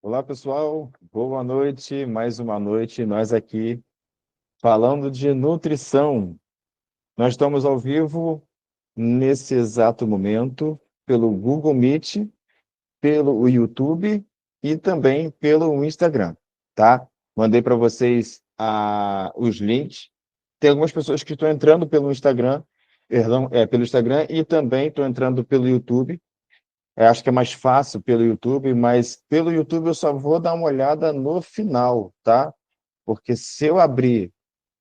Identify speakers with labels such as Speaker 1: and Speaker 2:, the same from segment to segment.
Speaker 1: Olá, pessoal. Boa noite. Mais uma noite. Nós aqui falando de nutrição. Nós estamos ao vivo nesse exato momento pelo Google Meet, pelo YouTube e também pelo Instagram, tá? Mandei para vocês os links. Tem algumas pessoas que estão entrando pelo Instagram, perdão, pelo Instagram e também estão entrando pelo YouTube. Acho que é mais fácil pelo YouTube, mas pelo YouTube eu só vou dar uma olhada no final, tá? Porque se eu abrir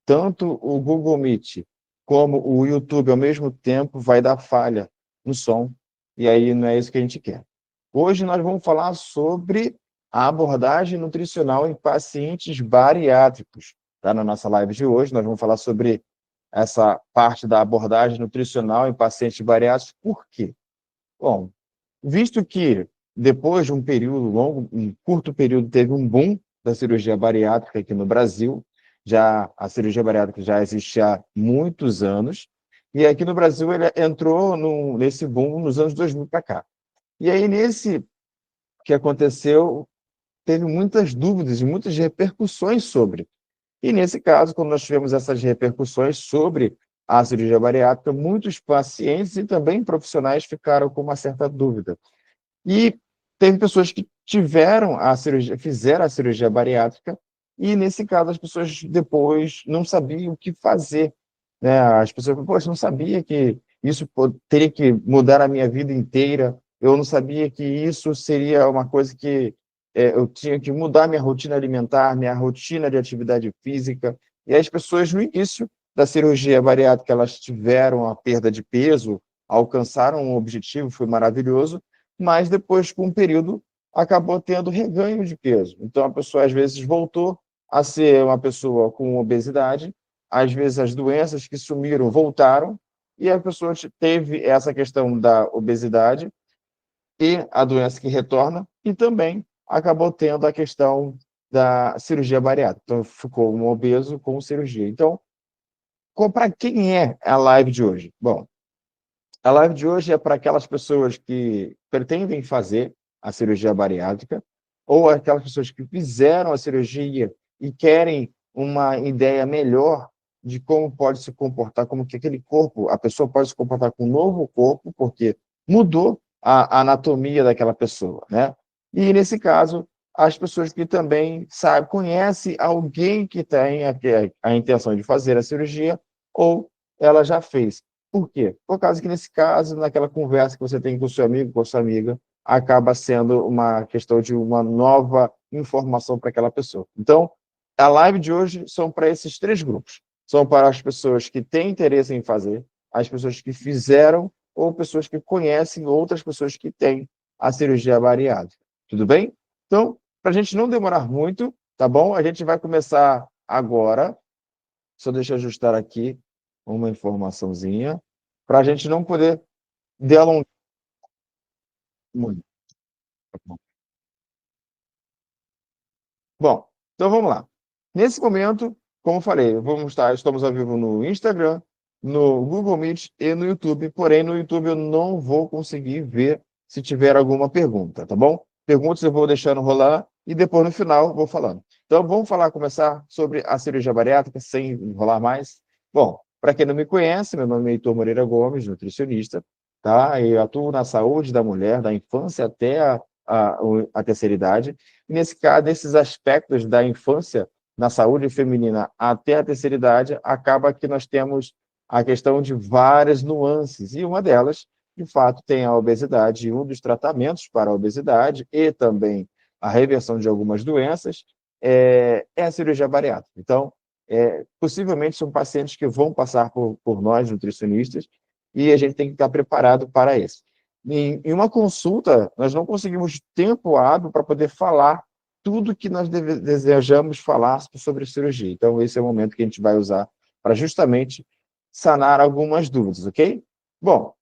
Speaker 1: tanto o Google Meet como o YouTube ao mesmo tempo, vai dar falha no som, e aí não é isso que a gente quer. Hoje nós vamos falar sobre a abordagem nutricional em pacientes bariátricos. Tá? Na nossa live de hoje, nós vamos falar sobre essa parte da abordagem nutricional em pacientes bariátricos. Por quê? Bom, visto que depois de um período longo, um curto período, teve um boom da cirurgia bariátrica aqui no Brasil, já a cirurgia bariátrica já existe há muitos anos, e aqui no Brasil ele entrou nesse boom nos anos 2000 para cá. E aí, nesse que aconteceu, teve muitas dúvidas e muitas repercussões sobre. E nesse caso, quando nós tivemos essas repercussões sobre a cirurgia bariátrica, muitos pacientes e também profissionais ficaram com uma certa dúvida. E teve pessoas que tiveram a cirurgia, fizeram a cirurgia bariátrica, e nesse caso as pessoas depois não sabiam o que fazer, né? As pessoas, poxa, não sabia que isso teria que mudar a minha vida inteira, eu não sabia que isso seria uma coisa que eu tinha que mudar minha rotina alimentar, minha rotina de atividade física, e as pessoas no início da cirurgia bariátrica, elas tiveram a perda de peso, alcançaram um objetivo, foi maravilhoso, mas depois, com um período, acabou tendo reganho de peso. Então, a pessoa, às vezes, voltou a ser uma pessoa com obesidade, às vezes as doenças que sumiram voltaram, e a pessoa teve essa questão da obesidade e a doença que retorna, e também acabou tendo a questão da cirurgia bariátrica. Então, ficou um obeso com cirurgia. Então, para quem é a live de hoje? Bom, a live de hoje é para aquelas pessoas que pretendem fazer a cirurgia bariátrica ou aquelas pessoas que fizeram a cirurgia e querem uma ideia melhor de como pode se comportar, como que aquele corpo, a pessoa pode se comportar com um novo corpo, porque mudou a anatomia daquela pessoa, né? E nesse caso, as pessoas que também sabem, conhecem alguém que tem a intenção de fazer a cirurgia ou ela já fez. Por quê? Por causa que, nesse caso, naquela conversa que você tem com o seu amigo, com a sua amiga, acaba sendo uma questão de uma nova informação para aquela pessoa. Então, a live de hoje são para esses três grupos. São para as pessoas que têm interesse em fazer, as pessoas que fizeram ou pessoas que conhecem outras pessoas que têm a cirurgia bariátrica. Tudo bem? Então, para a gente não demorar muito, tá bom? A gente vai começar agora. Só deixa eu ajustar aqui uma informaçãozinha para a gente não poder delongar muito. Bom, então vamos lá. Nesse momento, como eu falei, estamos ao vivo no Instagram, no Google Meet e no YouTube, porém no YouTube eu não vou conseguir ver se tiver alguma pergunta, tá bom? Perguntas eu vou deixando rolar e depois no final vou falando. Então vamos começar sobre a cirurgia bariátrica sem enrolar mais. Bom, para quem não me conhece, meu nome é Heitor Moreira Gomes, nutricionista, tá? Eu atuo na saúde da mulher, da infância até a, a terceira idade. E nesse caso, nesses aspectos da infância, na saúde feminina até a terceira idade, acaba que nós temos a questão de várias nuances, e uma delas, de fato, tem a obesidade, e um dos tratamentos para a obesidade e também a reversão de algumas doenças é a cirurgia bariátrica. Então, possivelmente são pacientes que vão passar por nós, nutricionistas, e a gente tem que estar preparado para isso. Em uma consulta, nós não conseguimos tempo hábil para poder falar tudo que nós desejamos falar sobre cirurgia. Então, esse é o momento que a gente vai usar para justamente sanar algumas dúvidas, ok? Bom,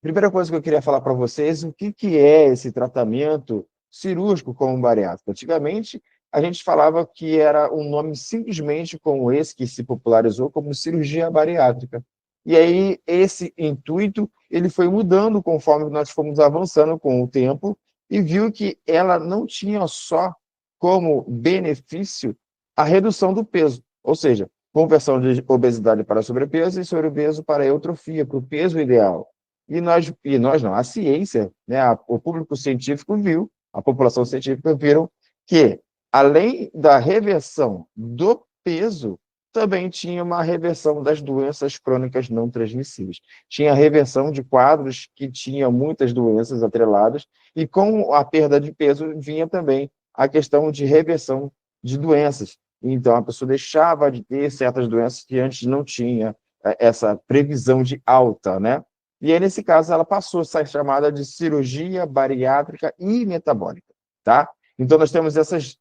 Speaker 1: primeira coisa que eu queria falar para vocês, o que é esse tratamento cirúrgico como bariátrico? Antigamente, a gente falava que era um nome simplesmente como esse, que se popularizou como cirurgia bariátrica. E aí, esse intuito, ele foi mudando conforme nós fomos avançando com o tempo e viu que ela não tinha só como benefício a redução do peso, ou seja, conversão de obesidade para sobrepeso e sobrepeso para eutrofia, para o peso ideal. E nós não, a ciência, né, o público científico viu, a população científica viram que, além da reversão do peso, também tinha uma reversão das doenças crônicas não transmissíveis. Tinha reversão de quadros que tinham muitas doenças atreladas, e com a perda de peso vinha também a questão de reversão de doenças. Então, a pessoa deixava de ter certas doenças que antes não tinha essa previsão de alta, né? E aí, nesse caso, ela passou a ser chamada de cirurgia bariátrica e metabólica, tá? Então, nós temos essas...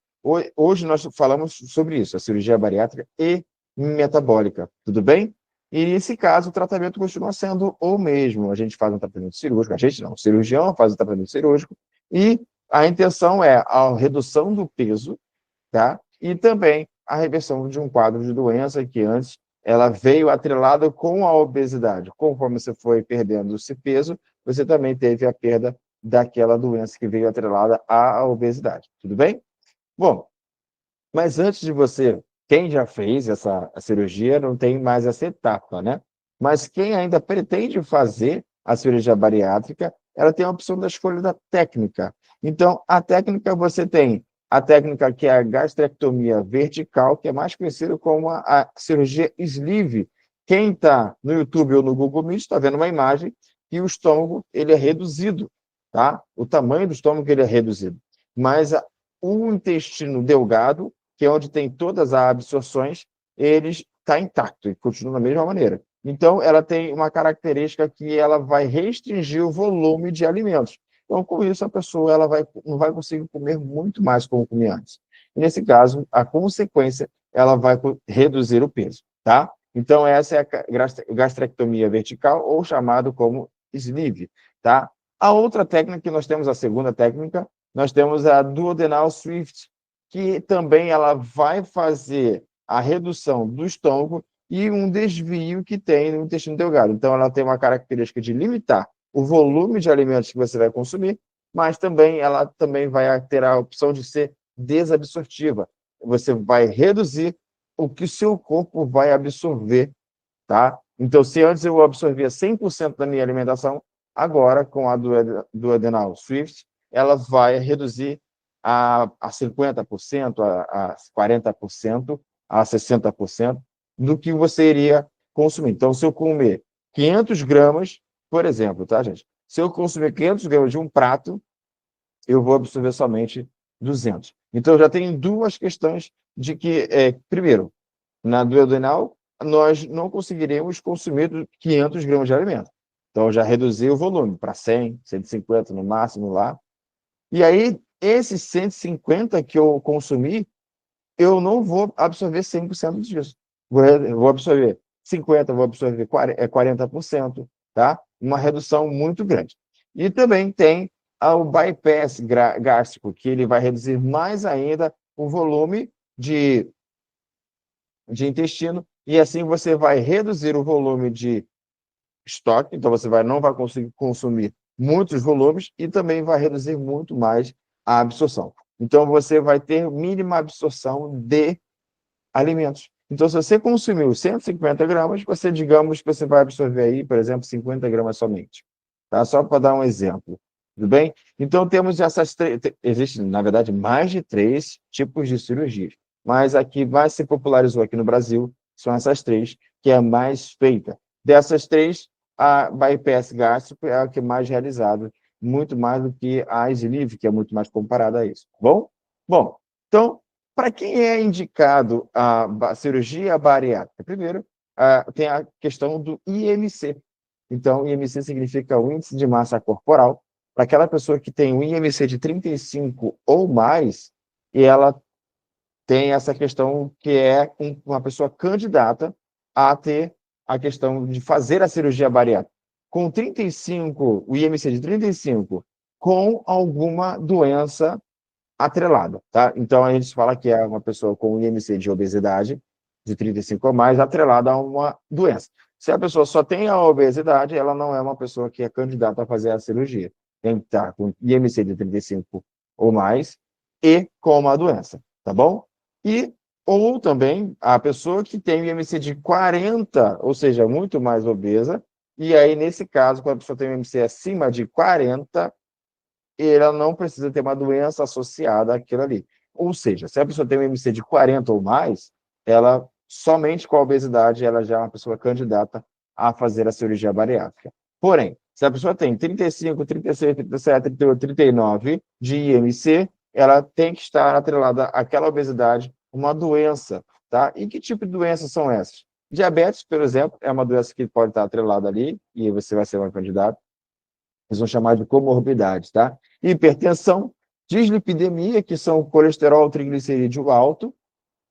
Speaker 1: Hoje nós falamos sobre isso, a cirurgia bariátrica e metabólica, tudo bem? E nesse caso, o tratamento continua sendo o mesmo. A gente faz um tratamento cirúrgico, a gente não, o cirurgião faz o tratamento cirúrgico, e a intenção é a redução do peso, tá? E também a reversão de um quadro de doença que antes ela veio atrelada com a obesidade. Conforme você foi perdendo esse peso, você também teve a perda daquela doença que veio atrelada à obesidade. Tudo bem? Bom, mas antes de você, quem já fez essa cirurgia não tem mais essa etapa, né? Mas quem ainda pretende fazer a cirurgia bariátrica, ela tem a opção da escolha da técnica. Então, a técnica você tem a técnica que é a gastrectomia vertical, que é mais conhecida como a cirurgia sleeve. Quem está no YouTube ou no Google Meet está vendo uma imagem que o estômago ele é reduzido, tá? O tamanho do estômago ele é reduzido. Mas o intestino delgado, que é onde tem todas as absorções, ele está intacto e continua da mesma maneira. Então, ela tem uma característica que ela vai restringir o volume de alimentos. Então, com isso, a pessoa ela não vai conseguir comer muito mais como comia antes. E, nesse caso, a consequência, ela vai reduzir o peso, tá? Então, essa é a gastrectomia vertical, ou chamado como sleeve, tá? A outra técnica que nós temos, a segunda técnica, nós temos a duodenal swift, que também ela vai fazer a redução do estômago e um desvio que tem no intestino delgado. Então, ela tem uma característica de limitar o volume de alimentos que você vai consumir, mas também ela também vai ter a opção de ser desabsortiva. Você vai reduzir o que o seu corpo vai absorver, tá? Então, se antes eu absorvia 100% da minha alimentação, agora, com a duodenal swift, ela vai reduzir a 50%, a 40%, a 60% do que você iria consumir. Então, se eu comer 500 gramas, por exemplo, tá, gente? Se eu consumir 500 gramas de um prato, eu vou absorver somente 200. Então, já tem duas questões de que, primeiro, na duodenal, nós não conseguiremos consumir 500 gramas de alimento. Então, já reduzi o volume para 100, 150 no máximo lá. E aí, esses 150 que eu consumi, eu não vou absorver 100% disso. Vou absorver 50%, vou absorver 40%, tá? Uma redução muito grande. E também tem o bypass gástrico, que ele vai reduzir mais ainda o volume de intestino, e assim você vai reduzir o volume de estoque, então você não vai conseguir consumir muitos volumes e também vai reduzir muito mais a absorção. Então, você vai ter mínima absorção de alimentos. Então, se você consumiu 150 gramas, você, digamos que você vai absorver aí, por exemplo, 50 gramas somente. Tá? Só para dar um exemplo. Tudo bem? Então, temos essas três... Existem, na verdade, mais de 3 tipos de cirurgias. Mas a que mais se popularizou aqui no Brasil são essas 3, que é a mais feita. Dessas 3, a bypass gástrico é a que é mais realizada, muito mais do que a sleeve, que é muito mais comparada a isso. Bom? Bom, então, para quem é indicado a cirurgia bariátrica? Primeiro, tem a questão do IMC. Então, IMC significa o índice de massa corporal. Para aquela pessoa que tem um IMC de 35 ou mais, e ela tem essa questão que é uma pessoa candidata a ter a questão de fazer a cirurgia bariátrica. Com 35, o IMC de 35, com alguma doença atrelada, tá? Então, a gente fala que é uma pessoa com IMC de obesidade, de 35 ou mais, atrelada a uma doença. Se a pessoa só tem a obesidade, ela não é uma pessoa que é candidata a fazer a cirurgia. tem que estar com IMC de 35 ou mais e com uma doença, tá bom? Ou também a pessoa que tem IMC de 40, ou seja, muito mais obesa, e aí, nesse caso, quando a pessoa tem um IMC acima de 40, ela não precisa ter uma doença associada àquilo ali. Ou seja, se a pessoa tem um IMC de 40 ou mais, ela, somente com a obesidade, ela já é uma pessoa candidata a fazer a cirurgia bariátrica. Porém, se a pessoa tem 35, 36, 37, 38, 39 de IMC, ela tem que estar atrelada àquela obesidade, uma doença, tá? E que tipo de doenças são essas? Diabetes, por exemplo, é uma doença que pode estar atrelada ali, e você vai ser uma candidata. Eles vão chamar de comorbidades, tá? Hipertensão, dislipidemia, que são colesterol, triglicerídeo alto.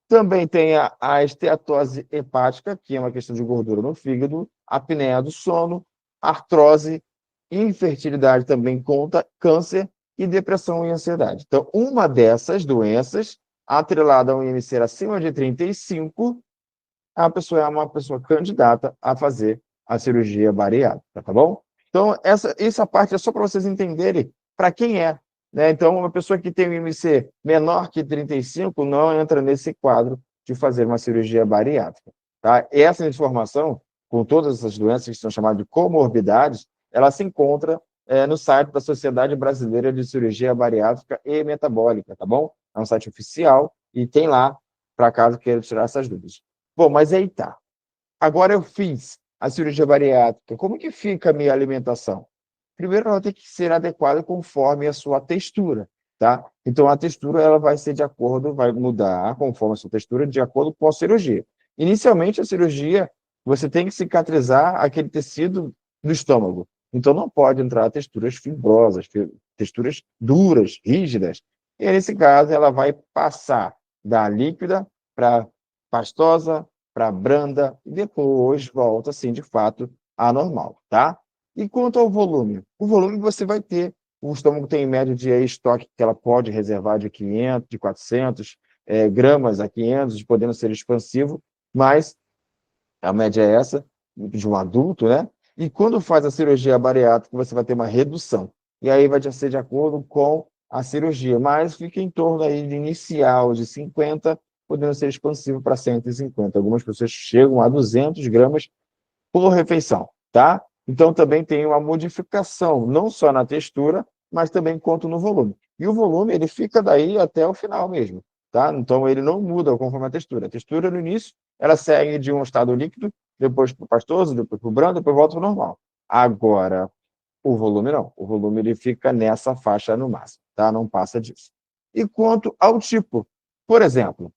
Speaker 1: Também tem a esteatose hepática, que é uma questão de gordura no fígado, apneia do sono, artrose, infertilidade também conta, câncer e depressão e ansiedade. Então, uma dessas doenças, atrelada a um IMC acima de 35, a pessoa é uma pessoa candidata a fazer a cirurgia bariátrica, tá bom? Então, essa parte é só para vocês entenderem para quem é, né? Então, uma pessoa que tem um IMC menor que 35 não entra nesse quadro de fazer uma cirurgia bariátrica, tá? Essa informação, com todas essas doenças que são chamadas de comorbidades, ela se encontra no site da Sociedade Brasileira de Cirurgia Bariátrica e Metabólica, tá bom? É um site oficial e tem lá, para caso queira tirar essas dúvidas. Bom, mas aí tá. Agora eu fiz a cirurgia bariátrica. Como que fica a minha alimentação? Primeiro, ela tem que ser adequada conforme a sua textura, tá? Então, a textura ela vai ser de acordo, vai mudar conforme a sua textura, de acordo com a cirurgia. Inicialmente, a cirurgia, você tem que cicatrizar aquele tecido do estômago. Então, não pode entrar texturas fibrosas, texturas duras, rígidas. E, nesse caso, ela vai passar da líquida para pastosa, para branda, e depois volta, assim, de fato, à normal, tá? E quanto ao volume? O volume você vai ter, o estômago tem em média de estoque que ela pode reservar de 500, de 400 gramas a 500, podendo ser expansivo, mas a média é essa, de um adulto, né? E quando faz a cirurgia bariátrica, você vai ter uma redução. E aí vai ser de acordo com a cirurgia, mas fica em torno aí de inicial de 50, podendo ser expansivo para 150. Algumas pessoas chegam a 200 gramas por refeição, tá? Então, também tem uma modificação, não só na textura, mas também quanto no volume. E o volume, ele fica daí até o final mesmo, tá? Então, ele não muda conforme a textura. A textura, no início, ela segue de um estado líquido, depois para o pastoso, depois para o brando, depois volta para o normal. Agora, o volume não. O volume, ele fica nessa faixa no máximo, tá? Não passa disso. E quanto ao tipo, por exemplo,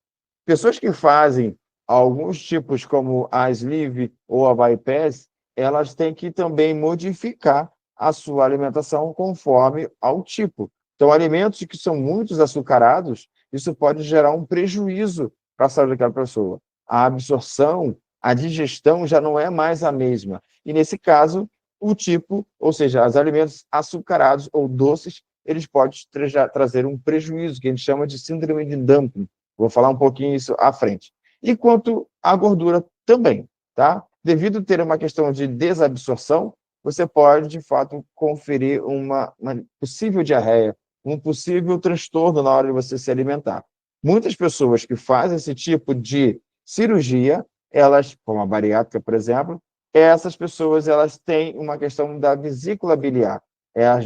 Speaker 1: pessoas que fazem alguns tipos, como a sleeve ou a bypass, elas têm que também modificar a sua alimentação conforme ao tipo. Então, alimentos que são muito açucarados, isso pode gerar um prejuízo para a saúde daquela pessoa. A absorção, a digestão já não é mais a mesma. E, nesse caso, o tipo, ou seja, os alimentos açucarados ou doces, eles podem trazer um prejuízo, que a gente chama de síndrome de dumping. Vou falar um pouquinho isso à frente. E quanto à gordura também, tá? Devido a ter uma questão de desabsorção, você pode, de fato, conferir uma possível diarreia, um possível transtorno na hora de você se alimentar. Muitas pessoas que fazem esse tipo de cirurgia, elas, como a bariátrica, por exemplo, essas pessoas elas têm uma questão da vesícula biliar.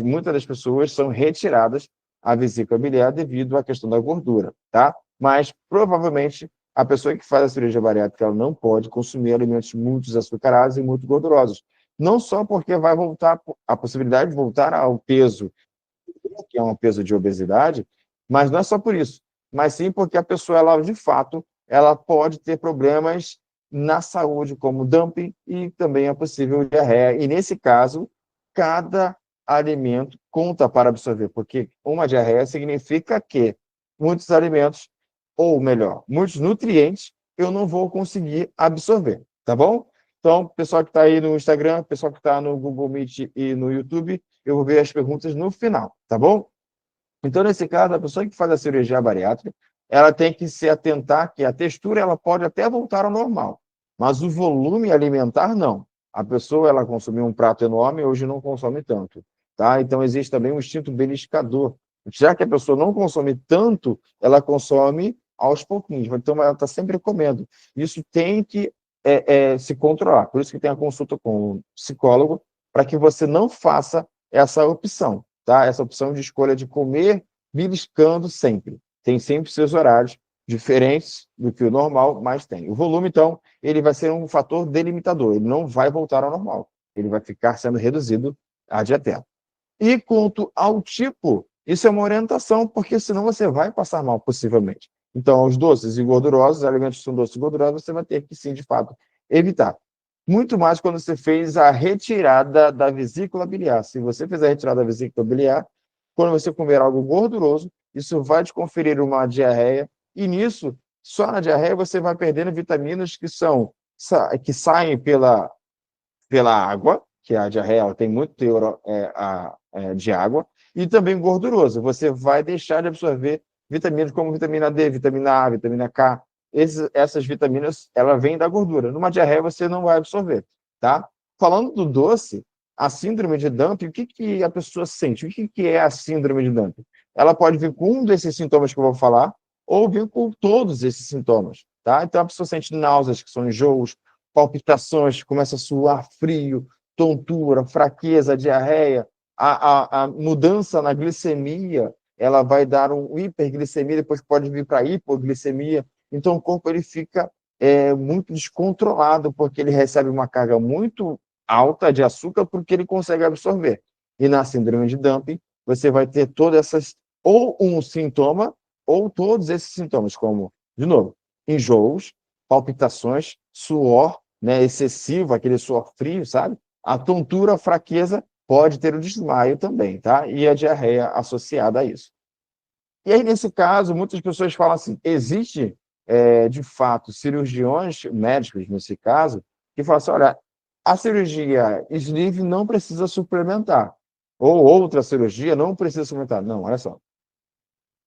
Speaker 1: Muitas das pessoas são retiradas a vesícula biliar devido à questão da gordura, tá? Mas, provavelmente, a pessoa que faz a cirurgia bariátrica ela não pode consumir alimentos muito açucarados e muito gordurosos. Não só porque vai voltar, a possibilidade de voltar ao peso, que é um peso de obesidade, mas não é só por isso, mas sim porque a pessoa, ela, de fato, ela pode ter problemas na saúde, como dumping e também a possível diarreia. E, nesse caso, cada alimento conta para absorver, porque uma diarreia significa que muitos alimentos, ou melhor, muitos nutrientes, eu não vou conseguir absorver, tá bom? Então, pessoal que está aí no Instagram, pessoal que está no Google Meet e no YouTube, eu vou ver as perguntas no final, tá bom? Então, nesse caso, a pessoa que faz a cirurgia bariátrica, ela tem que se atentar que a textura ela pode até voltar ao normal, mas o volume alimentar não. A pessoa ela consumiu um prato enorme, hoje não consome tanto. tá? Então, existe também um instinto beliscador. Já que a pessoa não consome tanto, ela consome aos pouquinhos. Então, ela está sempre comendo. Isso tem que se controlar. Por isso que tem a consulta com o psicólogo, para que você não faça essa opção, tá? Essa opção de escolha de comer beliscando sempre. Tem sempre seus horários diferentes do que o normal, mas tem. O volume, então, ele vai ser um fator delimitador. Ele não vai voltar ao normal. Ele vai ficar sendo reduzido ad eterno. E quanto ao tipo, isso é uma orientação, porque senão você vai passar mal, possivelmente. Então, os doces e gordurosos, alimentos que são doces e gordurosos, você vai ter que, sim, de fato, evitar. Muito mais quando você fez a retirada da vesícula biliar. Se você fizer a retirada da vesícula biliar, quando você comer algo gorduroso, isso vai te conferir uma diarreia, e nisso, só na diarreia, você vai perdendo vitaminas que saem pela água, que a diarreia ela tem muito teor de água, e também gorduroso. Você vai deixar de absorver vitaminas como vitamina D, vitamina A, vitamina K. Essas vitaminas, ela vêm da gordura. Numa diarreia, você não vai absorver, tá? Falando do doce, a síndrome de Dumping, o que, que a pessoa sente? O que, que é a síndrome de Dumping? Ela pode vir com um desses sintomas que eu vou falar, ou vir com todos esses sintomas, tá? Então, a pessoa sente náuseas, que são enjoos, palpitações, começa a suar frio, tontura, fraqueza, diarreia, a mudança na glicemia, ela vai dar um hiperglicemia, depois pode vir para hipoglicemia. Então, o corpo ele fica muito descontrolado, porque ele recebe uma carga muito alta de açúcar porque ele consegue absorver. E na síndrome de Dumping, você vai ter todas essas, ou um sintoma, ou todos esses sintomas, como, de novo, enjoos, palpitações, suor, né, excessivo, aquele suor frio, sabe? A tontura, a fraqueza, pode ter o desmaio também, tá? E a diarreia associada a isso. E aí, nesse caso, muitas pessoas falam assim, existe, de fato, cirurgiões médicos, nesse caso, que falam assim, olha, a cirurgia sleeve não precisa suplementar, ou outra cirurgia não precisa suplementar. Não, olha só.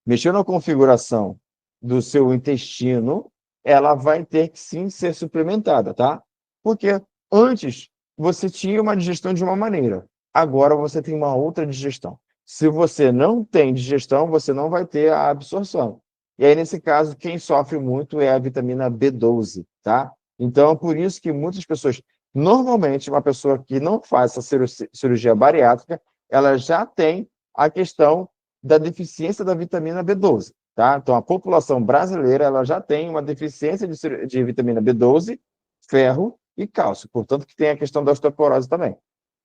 Speaker 1: Mexendo na configuração do seu intestino, ela vai ter que sim ser suplementada, tá? Porque antes você tinha uma digestão de uma maneira, agora você tem uma outra digestão. Se você não tem digestão, você não vai ter a absorção. E aí, nesse caso, quem sofre muito é a vitamina B12, tá? Então, por isso que muitas pessoas, normalmente, uma pessoa que não faz essa cirurgia bariátrica, ela já tem a questão da deficiência da vitamina B12, tá? Então, a população brasileira ela já tem uma deficiência de vitamina B12, ferro e cálcio, portanto, que tem a questão da osteoporose também.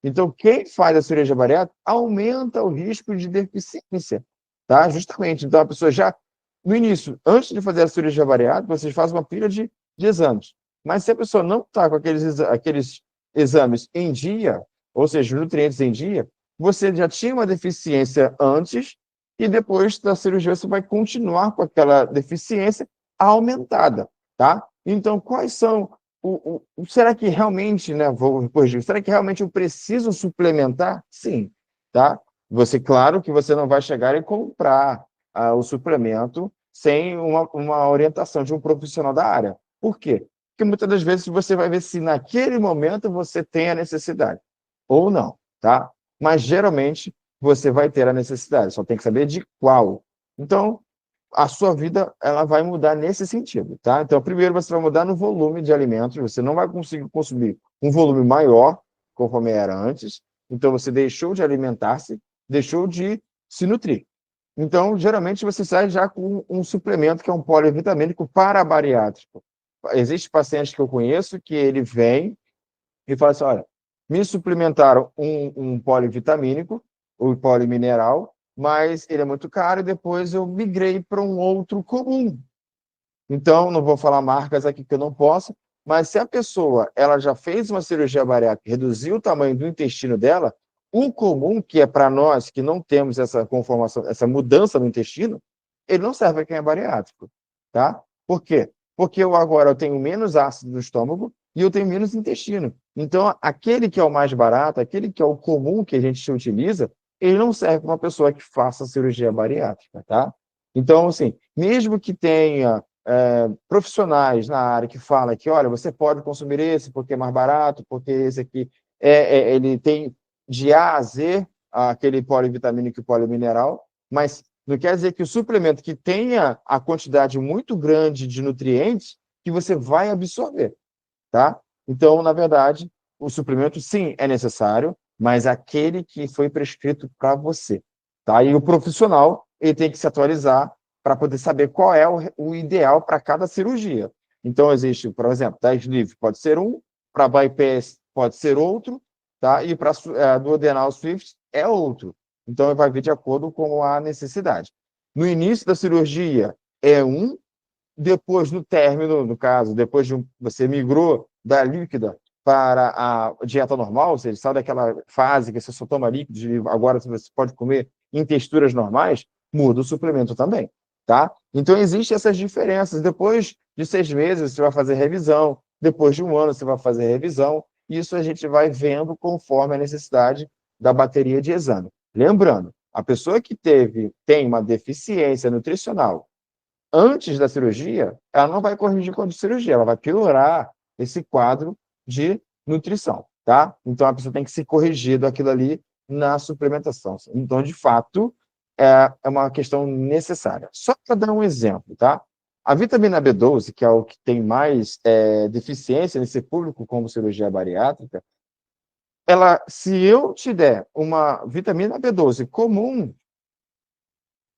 Speaker 1: Então, quem faz a cirurgia bariátrica aumenta o risco de deficiência, tá? Justamente. Então, a pessoa já, no início, antes de fazer a cirurgia bariátrica, vocês fazem uma pilha de exames. Mas se a pessoa não está com aqueles exames em dia, ou seja, nutrientes em dia, você já tinha uma deficiência antes e depois da cirurgia você vai continuar com aquela deficiência aumentada, tá? Então, quais são será que realmente, né, vou corrigir, será que realmente eu preciso suplementar? Sim, tá? Você, claro que você não vai chegar e comprar o suplemento sem uma orientação de um profissional da área. Por quê? Porque muitas das vezes você vai ver se naquele momento você tem a necessidade ou não, tá? Mas geralmente você vai ter a necessidade, só tem que saber de qual. Então, a sua vida ela vai mudar nesse sentido, tá? Então, primeiro você vai mudar no volume de alimentos, você não vai conseguir consumir um volume maior, conforme era antes, então você deixou de alimentar-se, deixou de se nutrir. Então, geralmente você sai já com um suplemento que é um polivitamínico para bariátrico. Existem pacientes que eu conheço que ele vem e fala assim, olha, me suplementaram um polivitamínico, o polimineral, mas ele é muito caro e depois eu migrei para um outro comum. Então, não vou falar marcas aqui que eu não posso, mas se a pessoa ela já fez uma cirurgia bariátrica, reduziu o tamanho do intestino dela, o comum, que é para nós que não temos essa conformação, essa mudança no intestino, ele não serve para quem é bariátrico, tá? Por quê? Porque agora eu tenho menos ácido no estômago e eu tenho menos intestino. Então, aquele que é o mais barato, aquele que é o comum que a gente utiliza, ele não serve para uma pessoa que faça cirurgia bariátrica, tá? Então, assim, mesmo que tenha profissionais na área que falam que, olha, você pode consumir esse porque é mais barato, porque esse aqui ele tem de A a Z aquele polivitamínico e polimineral, mas não quer dizer que o suplemento que tenha a quantidade muito grande de nutrientes que você vai absorver, tá? Então, na verdade, o suplemento, sim, é necessário, mas aquele que foi prescrito para você, tá? E o profissional, ele tem que se atualizar para poder saber qual é o ideal para cada cirurgia. Então, existe, por exemplo, da sleeve pode ser um, para bypass pode ser outro, tá? E para duodenal swift é outro. Então, vai vir de acordo com a necessidade. No início da cirurgia é um, depois, no término, no caso, depois de você migrou da líquida para a dieta normal, ou seja, sai daquela fase que você só toma líquido, e agora você pode comer em texturas normais, muda o suplemento também, tá? Então, existem essas diferenças. Depois de 6 meses, você vai fazer revisão. Depois de um ano, você vai fazer revisão. Isso a gente vai vendo conforme a necessidade da bateria de exame. Lembrando, a pessoa que tem uma deficiência nutricional antes da cirurgia, ela não vai corrigir com a cirurgia, ela vai piorar esse quadro de nutrição, tá? Então, a pessoa tem que se corrigir daquilo ali na suplementação. Então, de fato, é uma questão necessária. Só para dar um exemplo, tá? A vitamina B12, que é o que tem mais deficiência nesse público como cirurgia bariátrica, se eu te der uma vitamina B12 comum,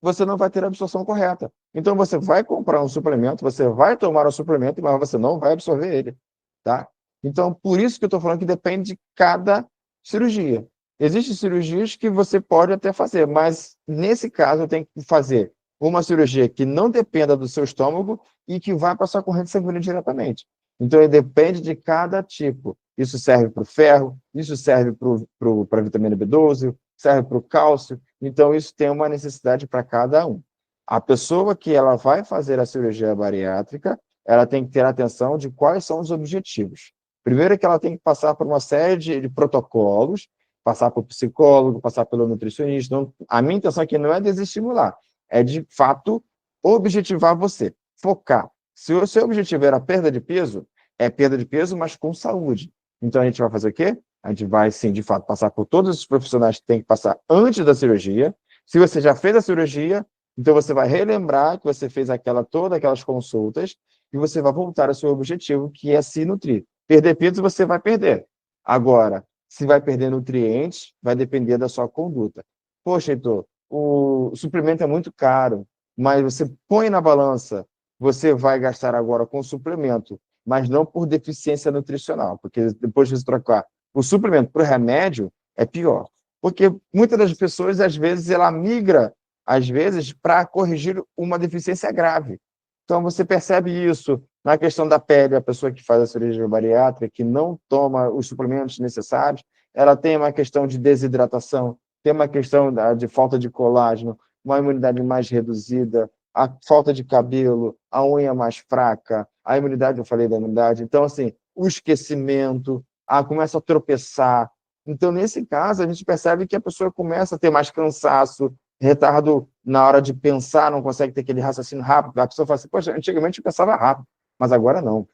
Speaker 1: você não vai ter a absorção correta. Então, você vai comprar um suplemento, você vai tomar o suplemento, mas você não vai absorver ele, tá? Então, por isso que eu estou falando que depende de cada cirurgia. Existem cirurgias que você pode até fazer, mas nesse caso eu tenho que fazer uma cirurgia que não dependa do seu estômago e que vá para a sua corrente sanguínea diretamente. Então, depende de cada tipo. Isso serve para o ferro, isso serve para a vitamina B12, serve para o cálcio. Então, isso tem uma necessidade para cada um. A pessoa que ela vai fazer a cirurgia bariátrica, ela tem que ter atenção de quais são os objetivos. Primeiro é que ela tem que passar por uma série de protocolos, passar por psicólogo, passar pelo nutricionista. Então, a minha intenção aqui não é desestimular, é de fato objetivar você, focar. Se o seu objetivo era perda de peso, é perda de peso, mas com saúde. Então, a gente vai fazer o quê? A gente vai, sim, de fato, passar por todos os profissionais que tem que passar antes da cirurgia. Se você já fez a cirurgia, então você vai relembrar que você fez todas aquelas consultas e você vai voltar ao seu objetivo, que é se nutrir. Perder peso você vai perder. Agora, se vai perder nutrientes, vai depender da sua conduta. Poxa, Heitor, o suplemento é muito caro, mas você põe na balança, você vai gastar agora com suplemento, mas não por deficiência nutricional, porque depois de você trocar o suplemento para o remédio, é pior. Porque muitas das pessoas, às vezes, ela migra, às vezes, para corrigir uma deficiência grave. Então, você percebe isso na questão da pele, a pessoa que faz a cirurgia bariátrica, que não toma os suplementos necessários, ela tem uma questão de desidratação, tem uma questão de falta de colágeno, uma imunidade mais reduzida, a falta de cabelo, a unha mais fraca, a imunidade, eu falei da imunidade, então, assim, o esquecimento, começa a tropeçar. Então, nesse caso, a gente percebe que a pessoa começa a ter mais cansaço, retardo na hora de pensar, não consegue ter aquele raciocínio rápido. A pessoa fala assim, poxa, antigamente eu pensava rápido, mas agora não.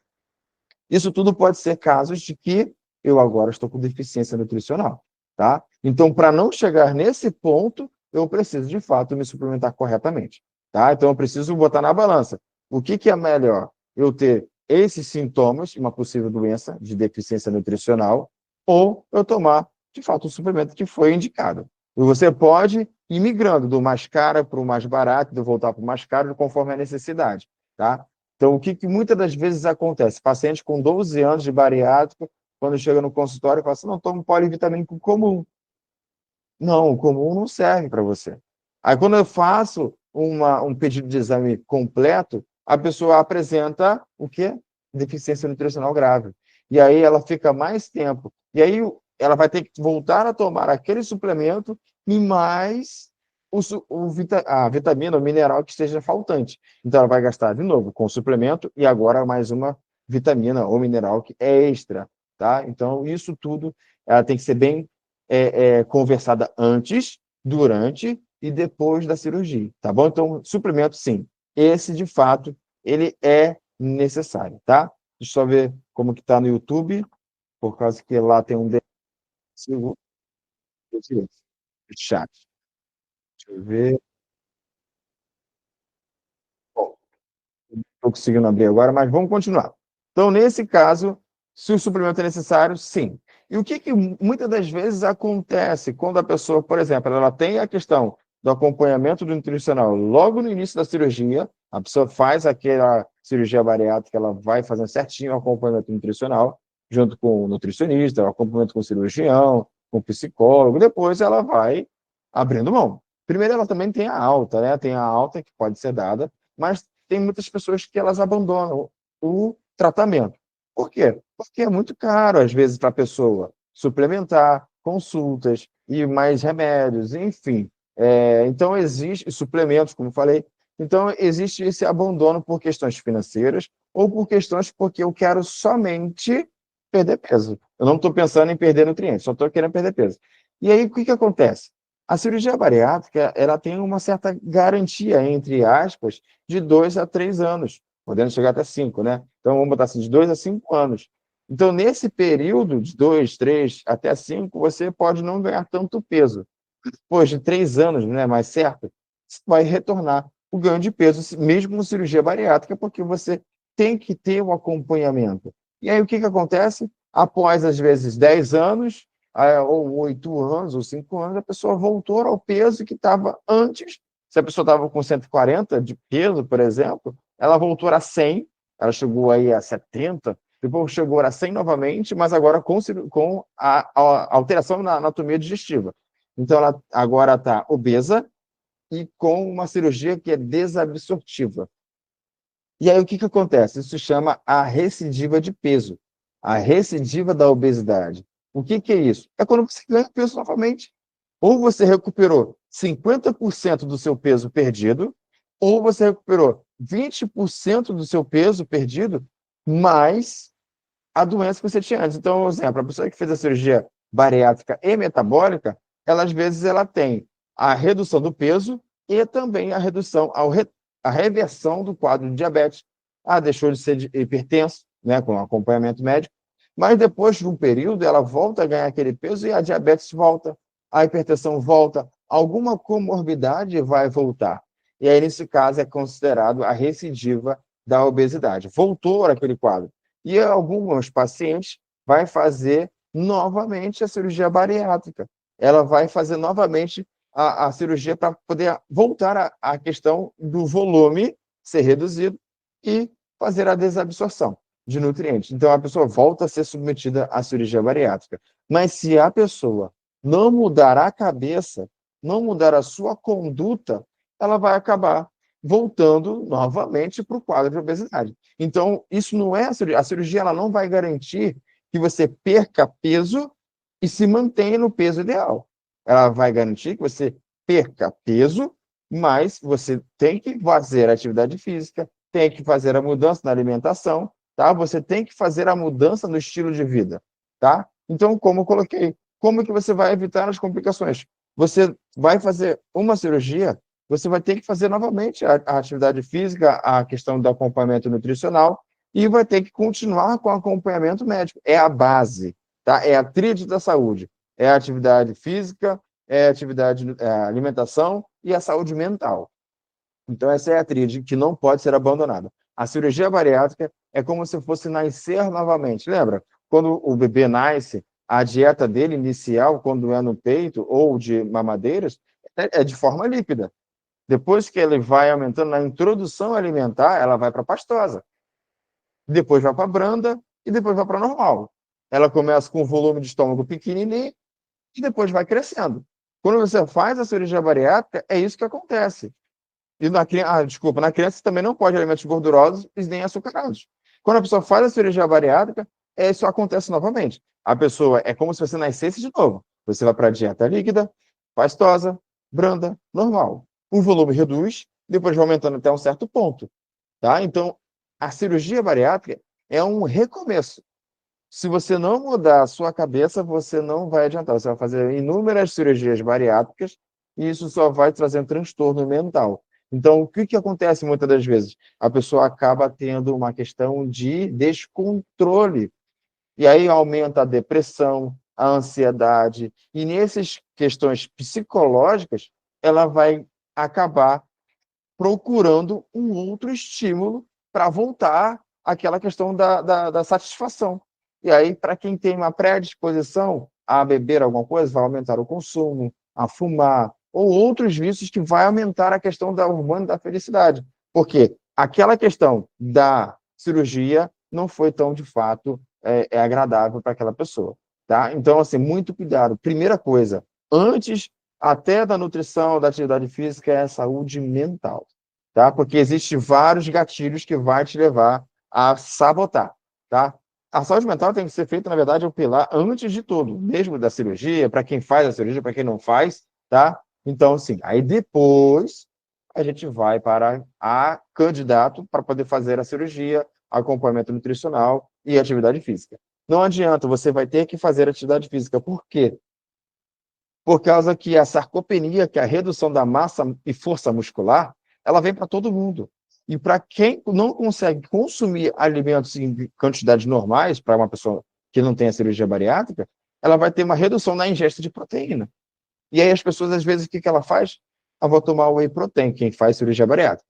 Speaker 1: Isso tudo pode ser casos de que eu agora estou com deficiência nutricional, tá? Então, para não chegar nesse ponto, eu preciso, de fato, me suplementar corretamente, tá? Então, eu preciso botar na balança. O que é melhor? Eu ter esses sintomas, uma possível doença de deficiência nutricional, ou eu tomar, de fato, o suplemento que foi indicado. E você pode ir migrando do mais caro para o mais barato, de voltar para o mais caro, conforme a necessidade, tá? Então, o que muitas das vezes acontece? Paciente com 12 anos de bariátrica, quando chega no consultório, fala assim, não, toma um polivitamínico comum. Não, o comum não serve para você. Aí, quando eu faço um pedido de exame completo, a pessoa apresenta o quê? Deficiência nutricional grave. E aí ela fica mais tempo. E aí ela vai ter que voltar a tomar aquele suplemento e mais a vitamina, o mineral que esteja faltante. Então, ela vai gastar de novo com o suplemento e agora mais uma vitamina ou mineral que é extra, tá? Então, isso tudo ela tem que ser bem conversada antes, durante e depois da cirurgia, tá bom? Então, suplemento, sim. Esse, de fato, ele é necessário, tá? Deixa eu só ver como que tá no YouTube, por causa que lá tem um segundo. chat. Deixa eu ver. Bom, não estou conseguindo abrir agora, mas vamos continuar. Então, nesse caso, se o suplemento é necessário, sim. E o que muitas das vezes acontece quando a pessoa, por exemplo, ela tem a questão do acompanhamento do nutricional logo no início da cirurgia, a pessoa faz aquela cirurgia bariátrica, ela vai fazendo certinho o acompanhamento nutricional, junto com o nutricionista, o acompanhamento com o cirurgião, com o psicólogo, depois ela vai abrindo mão. Primeiro, ela também tem a alta, né? Tem a alta que pode ser dada, mas tem muitas pessoas que elas abandonam o tratamento. Por quê? Porque é muito caro, às vezes, para a pessoa suplementar, consultas e mais remédios, enfim. Então, existe suplementos, como falei. Então, existe esse abandono por questões financeiras ou por questões porque eu quero somente perder peso. Eu não estou pensando em perder nutrientes, só estou querendo perder peso. E aí, o que acontece? A cirurgia bariátrica, ela tem uma certa garantia, entre aspas, de 2 a 3 anos, podendo chegar até 5, né? Então, vamos botar assim, de 2 a 5 anos. Então, nesse período de 2, 3 até 5, você pode não ganhar tanto peso. Depois de 3 anos, né, mais certo, você vai retornar o ganho de peso, mesmo com cirurgia bariátrica, porque você tem que ter o acompanhamento. E aí, o que acontece? Após, às vezes, 10 anos, ou 8 anos, ou 5 anos, a pessoa voltou ao peso que estava antes. Se a pessoa estava com 140 de peso, por exemplo, ela voltou a 100, ela chegou aí a 70, depois chegou a 100 novamente, mas agora com a alteração na anatomia digestiva. Então, ela agora está obesa e com uma cirurgia que é desabsortiva. E aí, o que acontece? Isso se chama a recidiva de peso, a recidiva da obesidade. O que é isso? É quando você ganha peso novamente. Ou você recuperou 50% do seu peso perdido, ou você recuperou 20% do seu peso perdido, mais a doença que você tinha antes. Então, por exemplo, a pessoa que fez a cirurgia bariátrica e metabólica, ela às vezes ela tem a redução do peso e também a redução, a reversão do quadro de diabetes. Ah, deixou de ser hipertenso, né, com acompanhamento médico, mas depois de um período ela volta a ganhar aquele peso e a diabetes volta, a hipertensão volta, alguma comorbidade vai voltar. E aí, nesse caso, é considerado a recidiva da obesidade. Voltou aquele quadro. E alguns pacientes vai fazer novamente a cirurgia bariátrica. Ela vai fazer novamente a cirurgia para poder voltar à questão do volume ser reduzido e fazer a desabsorção de nutrientes. Então, a pessoa volta a ser submetida à cirurgia bariátrica. Mas se a pessoa não mudar a cabeça, não mudar a sua conduta, ela vai acabar voltando novamente para o quadro de obesidade. Então, isso não é a cirurgia. A cirurgia ela não vai garantir que você perca peso e se mantenha no peso ideal. Ela vai garantir que você perca peso, mas você tem que fazer atividade física, tem que fazer a mudança na alimentação, tá? Você tem que fazer a mudança no estilo de vida, tá? Então, como eu coloquei, como que você vai evitar as complicações? Você vai fazer uma cirurgia, você vai ter que fazer novamente a atividade física, a questão do acompanhamento nutricional, e vai ter que continuar com o acompanhamento médico. É a base, tá? É a tríade da saúde. É a atividade física, é a atividade, a alimentação e a saúde mental. Então, essa é a tríade que não pode ser abandonada. A cirurgia bariátrica é como se fosse nascer novamente. Lembra? Quando o bebê nasce, a dieta dele inicial, quando é no peito ou de mamadeiras, é de forma líquida. Depois que ele vai aumentando na introdução alimentar, ela vai para pastosa. Depois vai para branda e depois vai para normal. Ela começa com um volume de estômago pequenininho e depois vai crescendo. Quando você faz a cirurgia bariátrica, é isso que acontece. E desculpa, na criança também não pode alimentos gordurosos e nem açucarados. Quando a pessoa faz a cirurgia bariátrica, isso acontece novamente. A pessoa é como se você nascesse de novo. Você vai para a dieta líquida, pastosa, branda, normal. O volume reduz, depois vai aumentando até um certo ponto. Tá? Então, a cirurgia bariátrica é um recomeço. Se você não mudar a sua cabeça, você não vai adiantar. Você vai fazer inúmeras cirurgias bariátricas e isso só vai trazer um transtorno mental. Então, o que acontece muitas das vezes? A pessoa acaba tendo uma questão de descontrole. E aí aumenta a depressão, a ansiedade, e nessas questões psicológicas, ela vai acabar procurando um outro estímulo para voltar àquela questão da satisfação. E aí, para quem tem uma predisposição a beber alguma coisa, vai aumentar o consumo, a fumar, ou outros vícios que vai aumentar a questão da hormônio da felicidade. Porque aquela questão da cirurgia não foi tão, de fato, agradável para aquela pessoa. Tá? Então, assim, muito cuidado. Primeira coisa, antes até da nutrição, da atividade física, é a saúde mental, tá? Porque existem vários gatilhos que vai te levar a sabotar, tá? A saúde mental tem que ser feita, na verdade, é o pilar antes de tudo, mesmo da cirurgia, para quem faz a cirurgia, para quem não faz, tá? Então, assim, aí depois a gente vai para a candidato para poder fazer a cirurgia, acompanhamento nutricional e atividade física. Não adianta, você vai ter que fazer atividade física. Por quê? Por causa que a sarcopenia, que é a redução da massa e força muscular, ela vem para todo mundo. E para quem não consegue consumir alimentos em quantidades normais, para uma pessoa que não tem a cirurgia bariátrica, ela vai ter uma redução na ingesta de proteína. E aí as pessoas, às vezes, o que ela faz? Ela vai tomar whey protein, quem faz cirurgia bariátrica.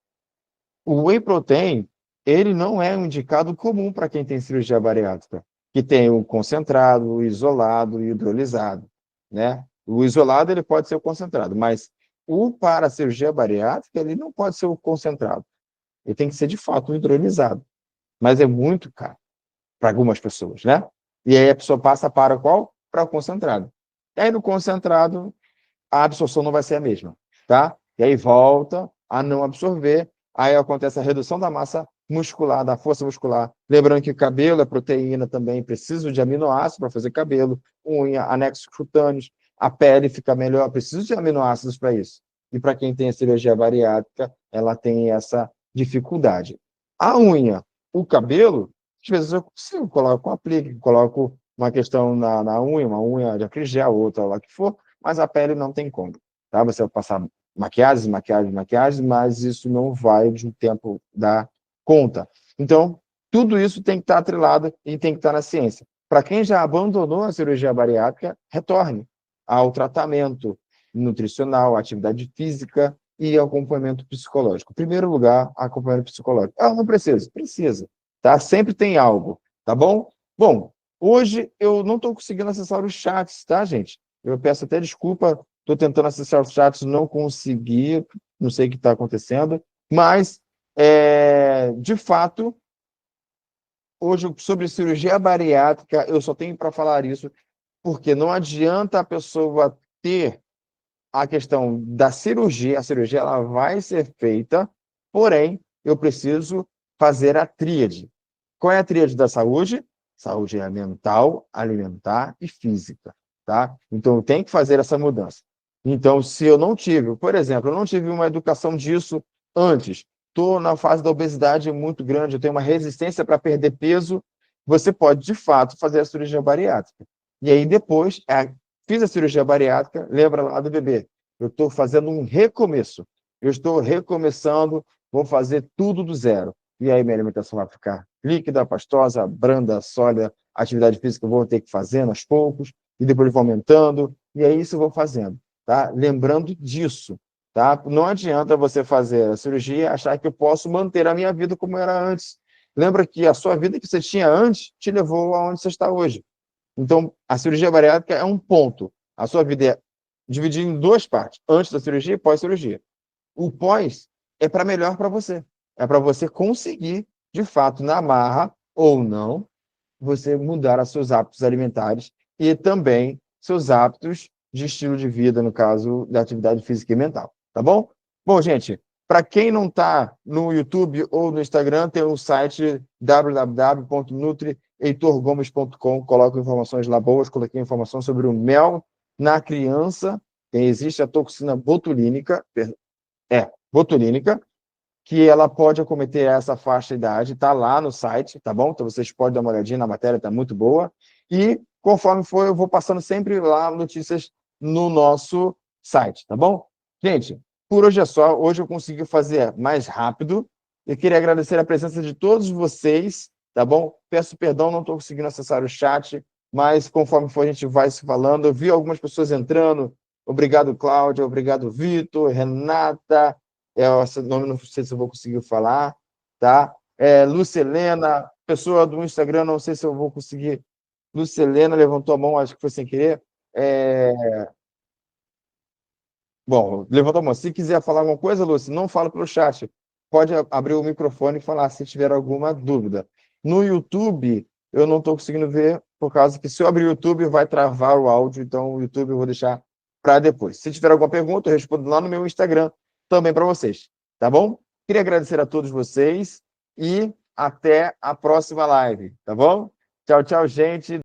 Speaker 1: O whey protein, ele não é um indicado comum para quem tem cirurgia bariátrica, que tem o concentrado, o isolado e o hidrolisado, né? O isolado ele pode ser o concentrado, mas o para a cirurgia bariátrica ele não pode ser o concentrado. Ele tem que ser de fato o hidrolisado, mas é muito caro para algumas pessoas, né? E aí a pessoa passa para qual? Para o concentrado. E aí no concentrado a absorção não vai ser a mesma, tá? E aí volta a não absorver, aí acontece a redução da massa muscular, da força muscular. Lembrando que o cabelo é proteína também, preciso de aminoácidos para fazer cabelo, unha, anexos cutâneos, a pele fica melhor, preciso de aminoácidos para isso. E para quem tem a cirurgia bariátrica, ela tem essa dificuldade. A unha, o cabelo, às vezes eu consigo, coloco um aplique, coloco uma questão na unha, uma unha de acrygel, outra lá que for, mas a pele não tem como, tá? Você vai passar maquiagem, maquiagem, maquiagem, mas isso não vai de um tempo dar conta. Então, tudo isso tem que estar atrelado e tem que estar na ciência. Para quem já abandonou a cirurgia bariátrica, retorne ao tratamento nutricional, atividade física e acompanhamento psicológico. Em primeiro lugar, acompanhamento psicológico. Ah, não precisa? Precisa, tá? Sempre tem algo, tá bom? Bom, hoje eu não estou conseguindo acessar os chats, tá, gente? Eu peço até desculpa, estou tentando acessar os chats, não consegui, não sei o que está acontecendo, mas, de fato, hoje, sobre cirurgia bariátrica, eu só tenho para falar isso, porque não adianta a pessoa ter a questão da cirurgia, a cirurgia ela vai ser feita, porém, eu preciso fazer a tríade. Qual é a tríade da saúde? Saúde é mental, alimentar e física, tá? Então, eu tenho que fazer essa mudança. Então, se eu não tive, por exemplo, eu não tive uma educação disso antes, estou na fase da obesidade muito grande, eu tenho uma resistência para perder peso, você pode, de fato, fazer a cirurgia bariátrica. E aí, depois, fiz a cirurgia bariátrica, lembra lá do bebê. Eu estou fazendo um recomeço. Eu estou recomeçando, vou fazer tudo do zero. E aí minha alimentação vai ficar líquida, pastosa, branda, sólida. Atividade física eu vou ter que fazer aos poucos, e depois vou aumentando, e é isso que eu vou fazendo. Tá? Lembrando disso. Tá? Não adianta você fazer a cirurgia e achar que eu posso manter a minha vida como era antes. Lembra que a sua vida que você tinha antes te levou aonde você está hoje. Então, a cirurgia bariátrica é um ponto. A sua vida é dividida em duas partes, antes da cirurgia e pós-cirurgia. O pós é para melhor para você. É para você conseguir, de fato, na marra ou não, você mudar os seus hábitos alimentares e também seus hábitos de estilo de vida, no caso da atividade física e mental. Tá bom? Bom, gente, para quem não está no YouTube ou no Instagram, tem o site www.nutrieitorgomes.com. Coloco informações lá boas, coloquei informação sobre o mel na criança. Existe a toxina botulínica, botulínica, que ela pode acometer essa faixa de idade, está lá no site, tá bom? Então vocês podem dar uma olhadinha na matéria, está muito boa. E conforme for, eu vou passando sempre lá notícias no nosso site, tá bom? Gente, por hoje é só. Hoje eu consegui fazer mais rápido. Eu queria agradecer a presença de todos vocês, tá bom? Peço perdão, não estou conseguindo acessar o chat, mas conforme for a gente vai se falando. Eu vi algumas pessoas entrando. Obrigado, Cláudia. Obrigado, Vitor, Renata. Esse nome não sei se eu vou conseguir falar, tá? Lucelena, pessoa do Instagram, não sei se eu vou conseguir. Lucelena levantou a mão, acho que foi sem querer. É, Bom, levantou a mão. Se quiser falar alguma coisa, Lúcia, não fala pelo chat. Pode abrir o microfone e falar se tiver alguma dúvida. No YouTube, eu não estou conseguindo ver, por causa que se eu abrir o YouTube, vai travar o áudio, então o YouTube eu vou deixar para depois. Se tiver alguma pergunta, eu respondo lá no meu Instagram também para vocês, tá bom? Queria agradecer a todos vocês e até a próxima live, tá bom? Tchau, tchau, gente.